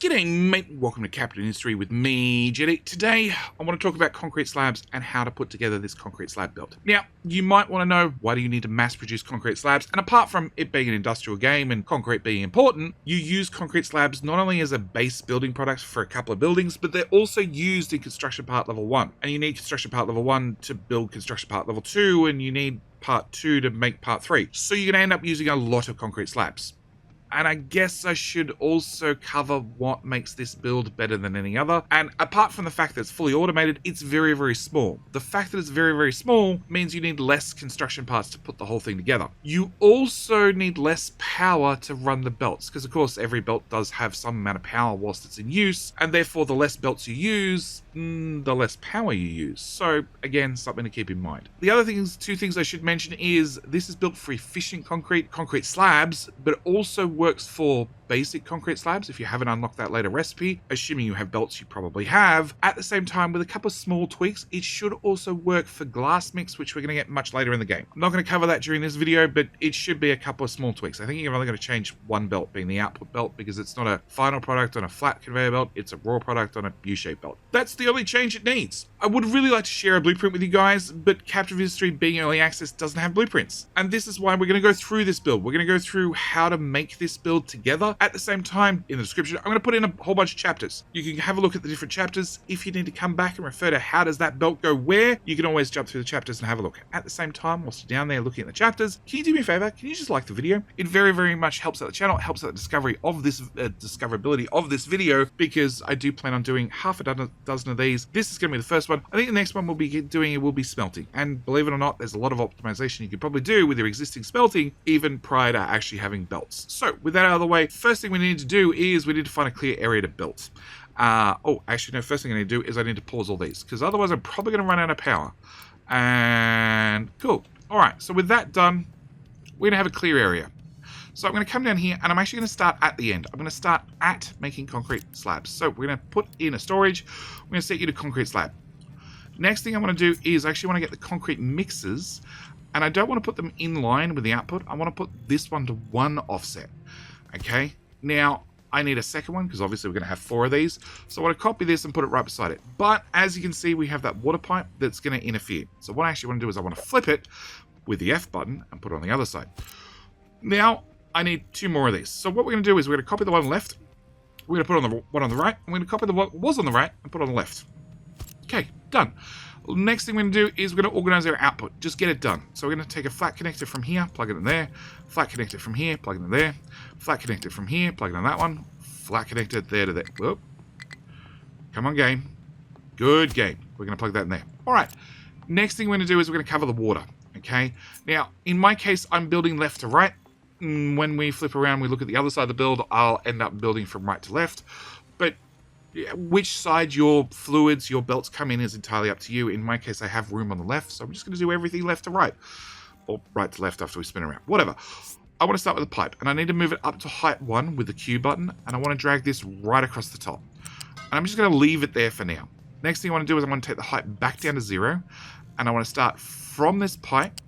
G'day mate, welcome to Capital Industry with me, Jetty. Today I want to talk about concrete slabs and how to put together this concrete slab build. Now, you might want to know, why do you need to mass produce concrete slabs? And apart from it being an industrial game and concrete being important, you use concrete slabs not only as a base building product for a couple of buildings, but they're also used in construction part level 1. And you need construction part level 1 to build construction part level 2, and you need part 2 to make part 3. So you're going to end up using a lot of concrete slabs. And I guess I should also cover what makes this build better than any other. And apart from the fact that it's fully automated, it's very, very small. The fact that it's very, very small means you need less construction parts to put the whole thing together. You also need less power to run the belts, because of course every belt does have some amount of power whilst it's in use, and therefore the less belts you use, the less power you use. So again, something to keep in mind. The other things, two things I should mention is this is built for efficient concrete slabs, but also works for basic concrete slabs if you haven't unlocked that later recipe, assuming you have belts. You probably have. At the same time, with a couple of small tweaks, it should also work for glass mix, which we're going to get much later in the game. I'm not going to cover that during this video, but it should be a couple of small tweaks. I think you're only going to change one belt, being the output belt, because it's not a final product on a flat conveyor belt, it's a raw product on a U-shaped belt. That's the only change it needs. I would really like to share a blueprint with you guys, but Captive Industry being early access doesn't have blueprints. And this is why we're going to go through this build. We're going to go through how to make this build together. At the same time, in the description, I'm going to put in a whole bunch of chapters. You can have a look at the different chapters. If you need to come back and refer to how does that belt go where, you can always jump through the chapters and have a look. At the same time, whilst you're down there looking at the chapters, can you do me a favor? Can you just like the video? It very, very much helps out the channel. It helps out the discovery of this, discoverability of this video, because I do plan on doing half a dozen of these. This is going to be the first one. I think the next one we'll be doing will be smelting. And believe it or not, there's a lot of optimization you could probably do with your existing smelting, even prior to actually having belts. So with that out of the way, first thing we need to do is we need to find a clear area to build. Actually, no, first thing I need to do is I need to pause all these, because otherwise I'm probably going to run out of power. And cool. All right, so with that done, we're going to have a clear area. So I'm going to come down here, and I'm actually going to start at the end. I'm going to start at making concrete slabs. So we're going to put in a storage. We're going to set you to concrete slab. Next thing I want to do is I actually want to get the concrete mixers, and I don't want to put them in line with the output. I want to put this one to 1 offset. Okay, now I need a second one, because obviously we're going to have 4 of these. So I want to copy this and put it right beside it. But as you can see, we have that water pipe that's going to interfere. So what I actually want to do is I want to flip it with the F button and put it on the other side. Now I need 2 more of these. So what we're going to do is we're going to copy the one on the left. We're going to put on the one on the right. And we're going to copy the one that was on the right and put it on the left. Okay, done. Next thing we're going to do is we're going to organize our output. Just get it done. So we're going to take a flat connector from here, plug it in there. Flat connector from here, plug it in there. Flat connector from here, plug it in that one. Flat connector there to there. Whoop. Come on, game. Good game. We're going to plug that in there. All right. Next thing we're going to do is we're going to cover the water. Okay. Now, in my case, I'm building left to right. When we flip around, we look at the other side of the build, I'll end up building from right to left. But which side your fluids, your belts come in is entirely up to you. In my case, I have room on the left, so I'm just going to do everything left to right. Or right to left after we spin around. Whatever. I want to start with the pipe, and I need to move it up to height 1 with the Q button, and I want to drag this right across the top. And I'm just going to leave it there for now. Next thing I want to do is I want to take the height back down to 0, and I want to start from this pipe,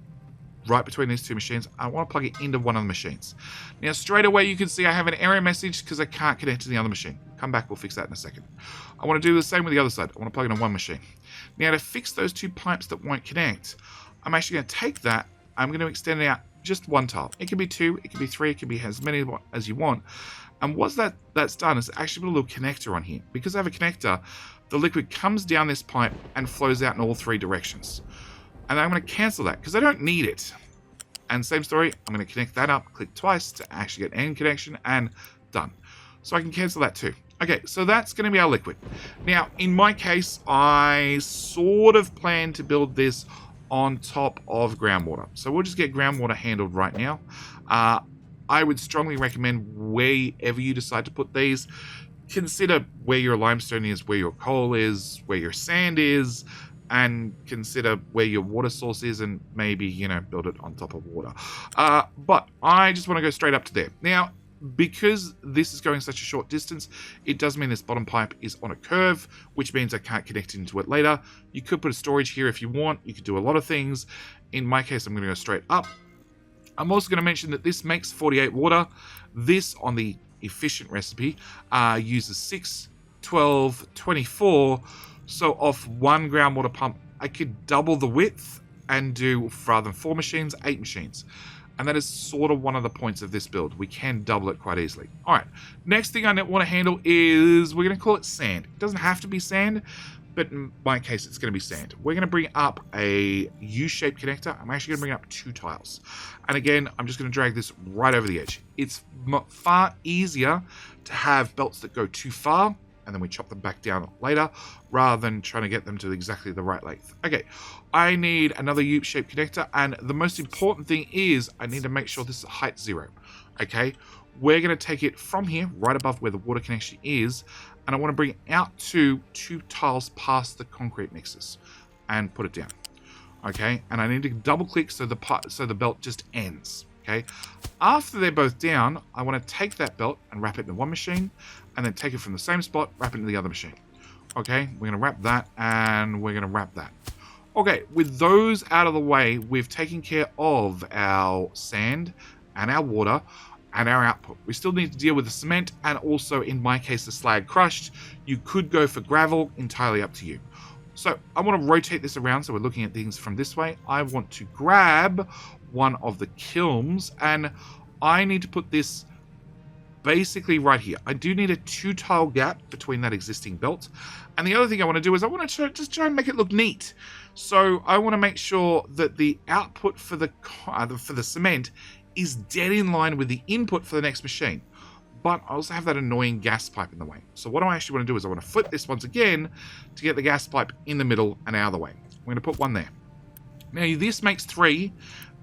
right between these 2 machines. I want to plug it into one of the machines. Now straight away you can see I have an error message because I can't connect to the other machine. Come back, we'll fix that in a second. I want to do the same with the other side. I want to plug it in one machine. Now to fix those 2 pipes that won't connect, I'm actually going to take that, I'm going to extend it out just 1 tile. It can be 2, it can be 3, it can be as many as you want. And what's that's done is actually put a little connector on here. Because I have a connector, the liquid comes down this pipe and flows out in all 3 directions. And I'm going to cancel that because I don't need it. And same story, I'm going to connect that up, click twice to actually get an end connection, and done. So I can cancel that too. Okay, so that's going to be our liquid. Now, in my case, I sort of plan to build this on top of groundwater. So we'll just get groundwater handled right now. I would strongly recommend wherever you decide to put these, consider where your limestone is, where your coal is, where your sand is, and consider where your water source is, and maybe, you know, build it on top of water. But I just want to go straight up to there. Now, because this is going such a short distance, it does mean this bottom pipe is on a curve, which means I can't connect into it later. You could put a storage here if you want. You could do a lot of things. In my case, I'm going to go straight up. I'm also going to mention that this makes 48 water. This on the efficient recipe uses 6, 12, 24. So off one groundwater pump, I could double the width and do, rather than 4 machines, 8 machines. And that is sort of one of the points of this build. We can double it quite easily. All right, next thing I want to handle is, we're going to call it sand. It doesn't have to be sand, but in my case, it's going to be sand. We're going to bring up a U-shaped connector. I'm actually going to bring up 2 tiles. And again, I'm just going to drag this right over the edge. It's far easier to have belts that go too far, and then we chop them back down later, rather than trying to get them to exactly the right length. Okay, I need another U-shaped connector, and the most important thing is I need to make sure this is height 0. Okay, we're going to take it from here, right above where the water connection is, and I want to bring it out to 2 tiles past the concrete mixers, and put it down. Okay, and I need to double click so the belt just ends. Okay, after they're both down, I want to take that belt and wrap it into one machine, and then take it from the same spot, wrap it into the other machine. Okay, we're going to wrap that, and we're going to wrap that. Okay, with those out of the way, we've taken care of our sand and our water and our output. We still need to deal with the cement, and also, in my case, the slag crushed. You could go for gravel, entirely up to you. So I want to rotate this around so we're looking at things from this way. I want to grab one of the kilns, and I need to put this basically right here. I do need a 2-tile gap between that existing belt. And the other thing I want to do is I want to just try and make it look neat. So I want to make sure that the output for the cement is dead in line with the input for the next machine. But I also have that annoying gas pipe in the way. So what I actually want to do is I want to flip this once again to get the gas pipe in the middle and out of the way. I'm going to put one there. Now this makes 3.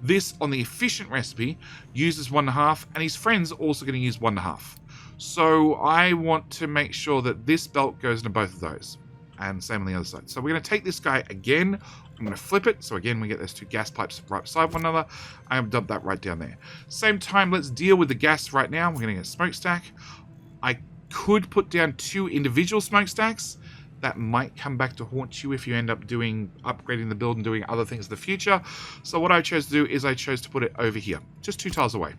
This, on the efficient recipe, uses 1.5, and his friend's also going to use 1.5. So I want to make sure that this belt goes into both of those, and same on the other side. So we're going to take this guy again. I'm going to flip it. So again, we get those 2 gas pipes right beside one another. I'm going to dump that right down there. Same time, let's deal with the gas right now. We're going to get a smokestack. I could put down 2 individual smokestacks. That might come back to haunt you if you end up upgrading the build and doing other things in the future. So what I chose to do is I chose to put it over here, just 2 tiles away.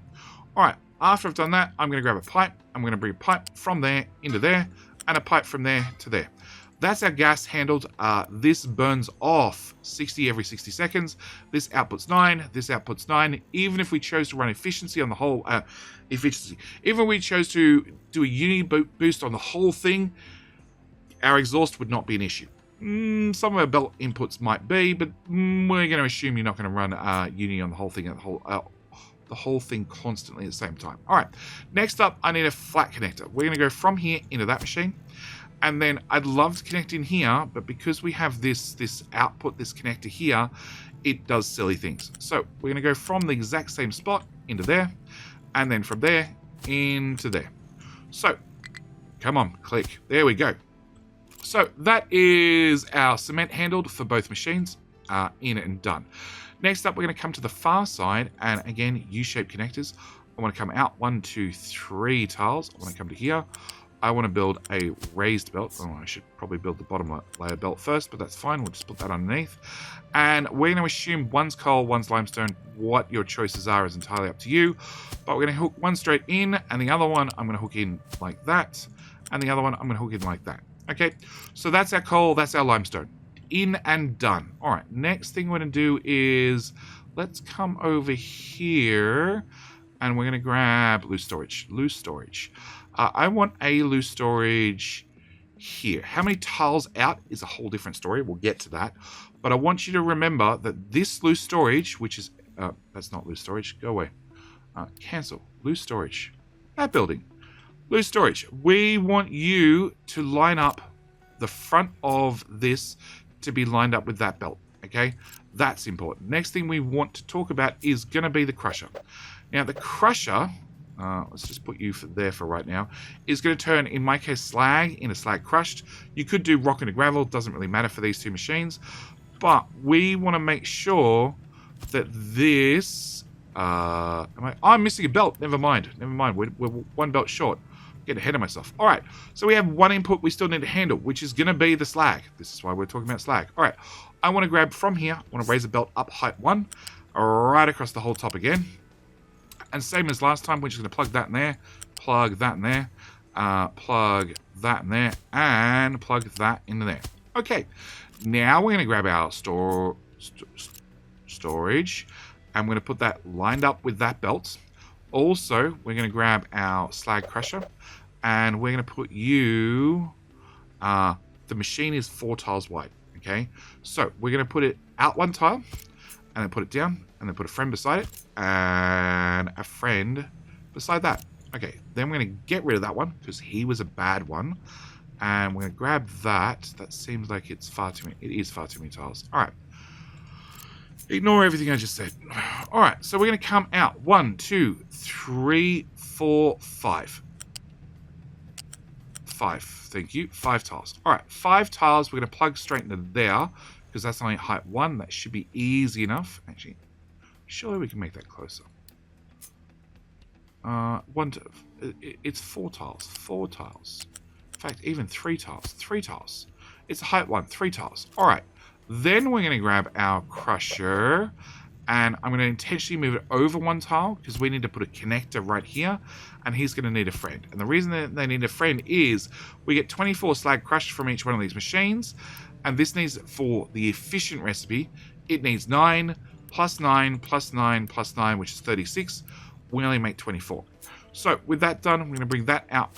All right, after I've done that, I'm going to grab a pipe. I'm going to bring a pipe from there into there, and a pipe from there to there. That's our gas handled. This burns off 60 every 60 seconds. This outputs 9. This outputs 9. Even if we chose to run efficiency on the whole efficiency, even if we chose to do a unity boost on the whole thing, our exhaust would not be an issue. Some of our belt inputs might be, but we're going to assume you're not going to run unity on the whole thing the whole thing constantly at the same time. All right, next up, I need a flat connector. We're going to go from here into that machine, and then I'd love to connect in here, but because we have this output, this connector here, it does silly things. So we're going to go from the exact same spot into there, and then from there into there. So come on, click. There we go. So that is our cement handled for both machines, in and done. Next up, we're going to come to the far side, and again, U-shaped connectors. I want to come out 1, 2, 3 tiles. I want to come to here. I want to build a raised belt. Oh, I should probably build the bottom layer belt first, but that's fine. We'll just put that underneath. And we're going to assume one's coal, one's limestone. What your choices are is entirely up to you. But we're going to hook one straight in, and the other one I'm going to hook in like that. And the other one I'm going to hook in like that. Okay, so that's our coal, that's our limestone. In and done. All right, next thing we're going to do is let's come over here, and we're going to grab loose storage. Loose storage. I want a loose storage here. How many tiles out is a whole different story. We'll get to that. But I want you to remember that this loose storage, which is... that's not loose storage. Go away. Cancel. Loose storage. That building. Loose storage. We want you to line up the front of this to be lined up with that belt. Okay? That's important. Next thing we want to talk about is going to be the crusher. Now, the crusher... let's just put you there for right now, is going to turn, in my case, slag into slag crushed. You could do rock into gravel, doesn't really matter for these 2 machines, but we want to make sure that this, I'm missing a belt, never mind, we're 1 belt short. Get ahead of myself. All right, so we have 1 input we still need to handle, which is going to be the slag. This is why we're talking about slag. All right, I want to grab from here, I want to raise a belt up height 1, right across the whole top again. And same as last time, we're just going to plug that in there, plug that in there, plug that in there, and plug that into there. Okay, now we're going to grab our storage, and we're going to put that lined up with that belt. Also, we're going to grab our slag crusher, and we're going to put you, the machine is 4 tiles wide, okay? So we're going to put it out 1 tile, and then put it down, and then put a friend beside it, and a friend beside that. Okay, then we're going to get rid of that one, because he was a bad one. And we're going to grab that. That seems like it's far too many. It is far too many tiles. All right. Ignore everything I just said. All right, so we're going to come out. 1, 2, 3, 4, 5. 5, thank you. 5 tiles. All right, 5 tiles. We're going to plug straight into there, because that's only height 1. That should be easy enough. Actually, surely we can make that closer. It's 4 tiles. 4 tiles. In fact, even 3 tiles. 3 tiles. It's a height 1. 3 tiles. All right. Then we're going to grab our crusher, and I'm going to intentionally move it over 1 tile, because we need to put a connector right here, and he's going to need a friend. And the reason that they need a friend is we get 24 slag crushed from each one of these machines, and this needs, for the efficient recipe, it needs 9 plus 9 plus 9 plus 9, which is 36. We only make 24. So with that done, I'm going to bring that out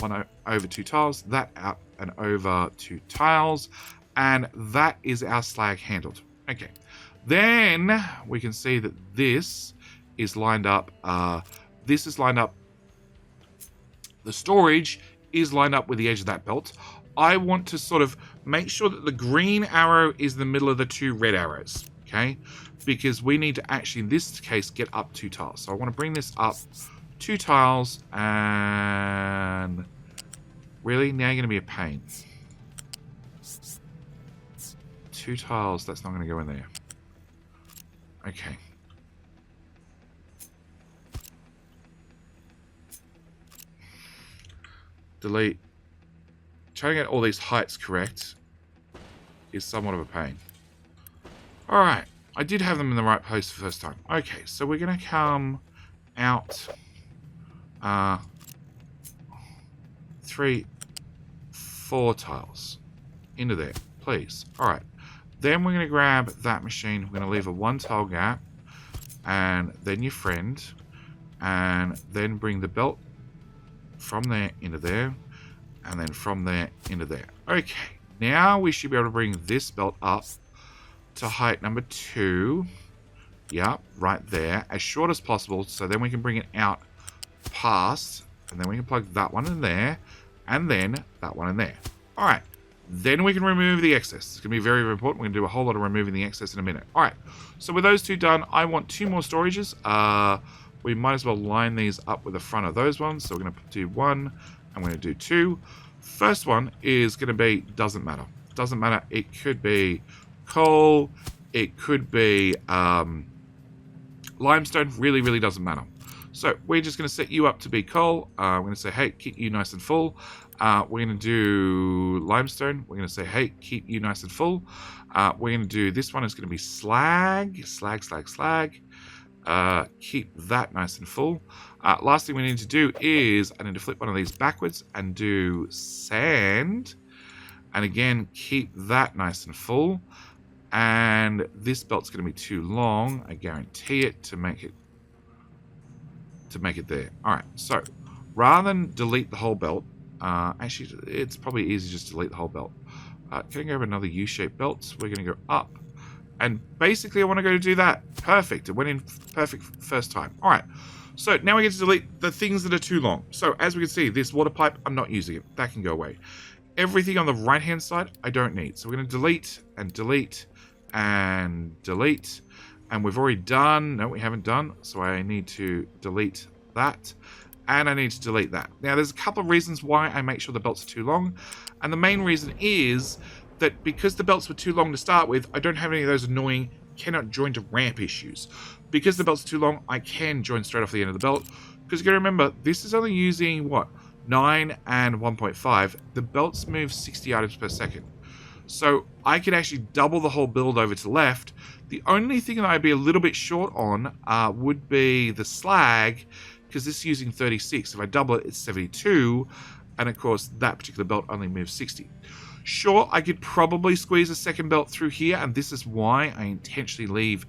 over 2 tiles, that out and over 2 tiles, and that is our slag handled. Okay, then we can see that this is lined up. This is lined up. The storage is lined up with the edge of that belt. I want to sort of make sure that the green arrow is in the middle of the 2 red arrows. Okay, because we need to actually, in this case, get up 2 tiles. So I want to bring this up 2 tiles, and really, now you're going to be a pain. 2 tiles, that's not going to go in there. Okay. Delete. Trying to get all these heights correct is somewhat of a pain. Alright, I did have them in the right place the first time. Okay, so we're going to come out 3, 4 tiles into there, please. Alright, then we're going to grab that machine. We're going to leave a 1 tile gap, and then your friend, and then bring the belt from there into there, and then from there into there. Okay, now we should be able to bring this belt up to height number 2. Yeah, right there, as short as possible, so then we can bring it out past, and then we can plug that one in there, and then that one in there. Alright, then we can remove the excess. It's going to be very, very important. We're going to do a whole lot of removing the excess in a minute. Alright, so with those 2 done, I want 2 more storages. We might as well line these up with the front of those ones. So we're going to do 1, I'm going to do 2. First one is going to be, doesn't matter. Doesn't matter. It could be coal, it could be limestone, really, really doesn't matter. So we're just going to set you up to be coal. We're going to say, hey, keep you nice and full. We're going to do limestone. We're going to say, hey, keep you nice and full. We're going to do, this one is going to be slag. Keep that nice and full. Last thing we need to do is, I need to flip one of these backwards and do sand. And again, keep that nice and full. And this belt's going to be too long, I guarantee it, to make it there. Alright, so rather than delete the whole belt, actually it's probably easy just to delete the whole belt. Can I grab another U-shaped belt? We're going to go up, and basically I want to go to do that. Perfect, it went in perfect first time. Alright, so now we get to delete the things that are too long. So as we can see, this water pipe, I'm not using it. That can go away. Everything on the right hand side I don't need, so we're going to delete and delete and delete. And we've already done, no we haven't done, so I need to delete that, and I need to delete that. Now there's a couple of reasons why I make sure the belts are too long, and the main reason is that because the belts were too long to start with, I don't have any of those annoying cannot join to ramp issues. Because the belts are too long, I can join straight off the end of the belt, because you gotta remember, this is only using, what, 9 and 1.5, the belts move 60 items per second. So I could actually double the whole build over to the left. The only thing that I'd be a little bit short on would be the slag, because this is using 36. If I double it, it's 72. And of course, that particular belt only moves 60. Sure, I could probably squeeze a second belt through here, and this is why I intentionally leave.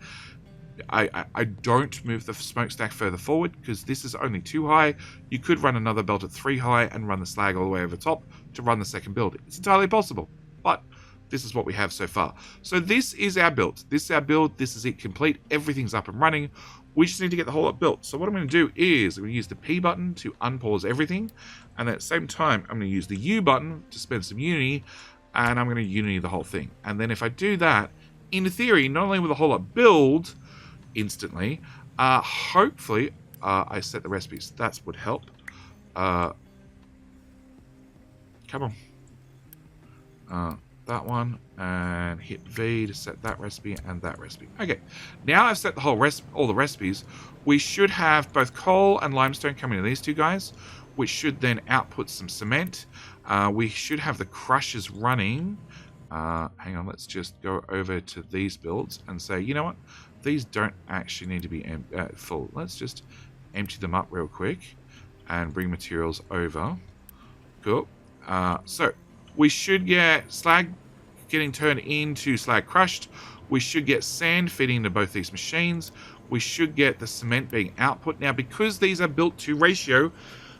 I don't move the smokestack further forward, because this is only 2 high. You could run another belt at 3 high and run the slag all the way over top to run the second build. It's entirely possible, but this is what we have so far. So this is our build. This is our build. This is it complete. Everything's up and running. We just need to get the whole lot built. So what I'm going to do is I'm going to use the P button to unpause everything. And at the same time, I'm going to use the U button to spend some Unity. And I'm going to Unity the whole thing. And then if I do that, in theory, not only will the whole lot build instantly, hopefully, I set the recipes. That would help. Come on. That one, and hit V to set that recipe and that recipe. Okay, now I've set the whole all the recipes. We should have both coal and limestone coming to these 2 guys, which should then output some cement. We should have the crushers running. Hang on, let's just go over to these builds and say, you know what? These don't actually need to be full. Let's just empty them up real quick and bring materials over. Cool. So we should get slag getting turned into slag crushed. We should get sand feeding into both these machines. We should get the cement being output. Now, because these are built to ratio,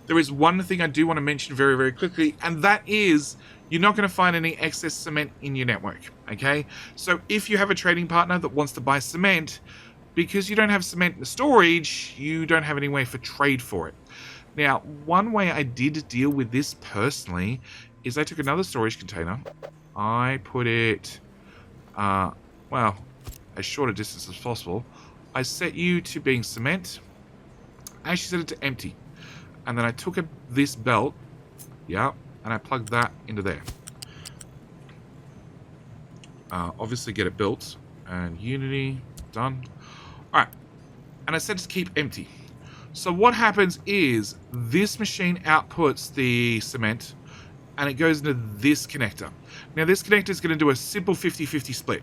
there is one thing I do want to mention very, very quickly, and that is you're not going to find any excess cement in your network, okay? So if you have a trading partner that wants to buy cement, because you don't have cement in the storage, you don't have any way for trade for it. Now, one way I did deal with this personally is I took another storage container. I put it, well, as short a distance as possible. I set you to being cement. I actually set it to empty. And then I took this belt, yeah, and I plugged that into there. Obviously get it built. And Unity, done. Alright, and I set it to keep empty. So what happens is this machine outputs the cement, and it goes into this connector. Now this connector is going to do a simple 50-50 split,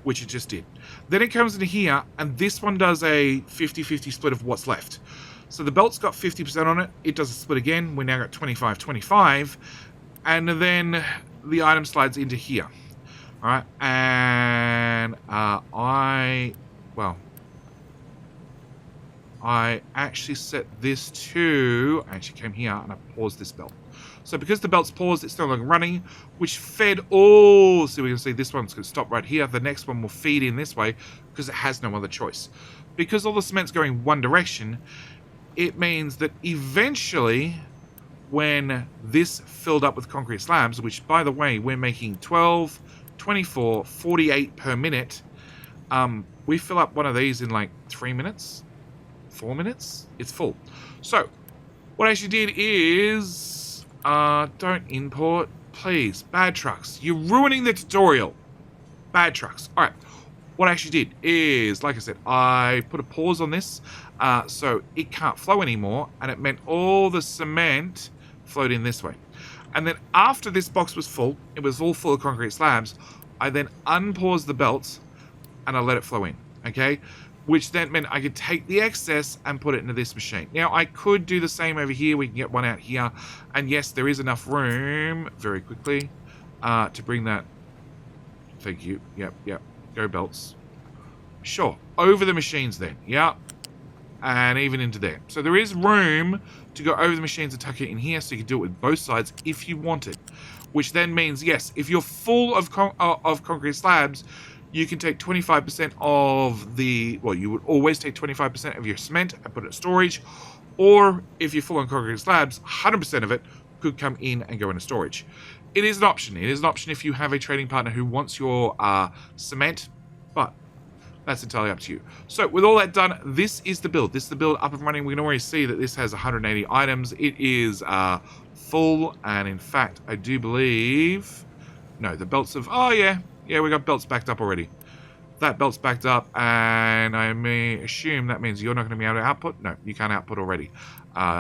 which it just did. Then it comes into here, and this one does a 50-50 split of what's left. So the belt's got 50% on it. It does a split again. We now got 25-25. And then the item slides into here. All right. And I actually set this to... I actually came here and I paused this belt. So because the belt's paused, it's no longer running, which fed all... So we can see this one's going to stop right here. The next one will feed in this way because it has no other choice. Because all the cement's going one direction, it means that eventually, when this filled up with concrete slabs, which, by the way, we're making 12, 24, 48 per minute, we fill up one of these in like 3 minutes, 4 minutes. It's full. So what I actually did is... don't import, please. Bad trucks. You're ruining the tutorial. Bad trucks. All right. What I actually did is, like I said, I put a pause on this so it can't flow anymore, and it meant all the cement flowed in this way. And then after this box was full, it was all full of concrete slabs, I then unpaused the belts and I let it flow in, okay? Which then meant I could take the excess and put it into this machine. Now, I could do the same over here. We can get one out here. And yes, there is enough room, very quickly, to bring that. Thank you. Yep. Go belts. Sure. Over the machines then. Yep. And even into there. So there is room to go over the machines and tuck it in here, so you can do it with both sides if you wanted. Which then means, yes, if you're full of concrete slabs, you can take 25% of the, well, you would always take 25% of your cement and put it in storage. Or if you're full on concrete slabs, 100% of it could come in and go into storage. It is an option. It is an option if you have a trading partner who wants your cement, but that's entirely up to you. So with all that done, this is the build. This is the build up and running. We can already see that this has 180 items. It is full, and in fact, I do believe, no, the belts have, oh yeah, we got belts backed up already. That belt's backed up, and I may assume that means you're not going to be able to output. No, you can't output already.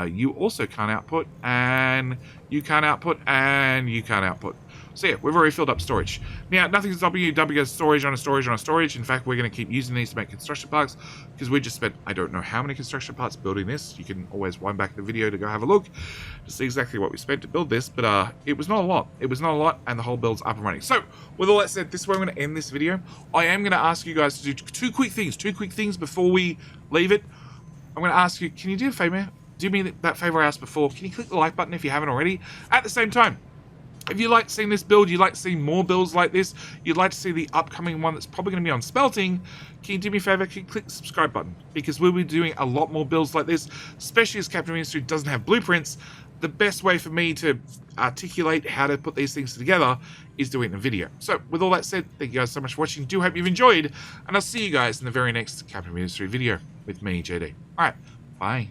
you also can't output, and you can't output, and you can't output. So yeah, we've already filled up storage. Now, nothing's stopping you dumping a storage on a storage on a storage. In fact, we're going to keep using these to make construction parts, because we just spent, I don't know how many construction parts building this. You can always wind back the video to go have a look to see exactly what we spent to build this, but it was not a lot. It was not a lot, and the whole build's up and running. So, with all that said, this is where I'm going to end this video. I am going to ask you guys to do two quick things before we leave it. I'm going to ask you, can you do a favor? Do me that favor I asked before. Can you click the like button if you haven't already? At the same time, if you like seeing this build, you'd like to see more builds like this, you'd like to see the upcoming one that's probably going to be on smelting, can you do me a favor? Can you click the subscribe button? Because we'll be doing a lot more builds like this, especially as Captain Industry doesn't have blueprints. The best way for me to articulate how to put these things together is doing the video. So, with all that said, thank you guys so much for watching. Do hope you've enjoyed, and I'll see you guys in the very next Captain Industry video with me, JD. Alright, bye.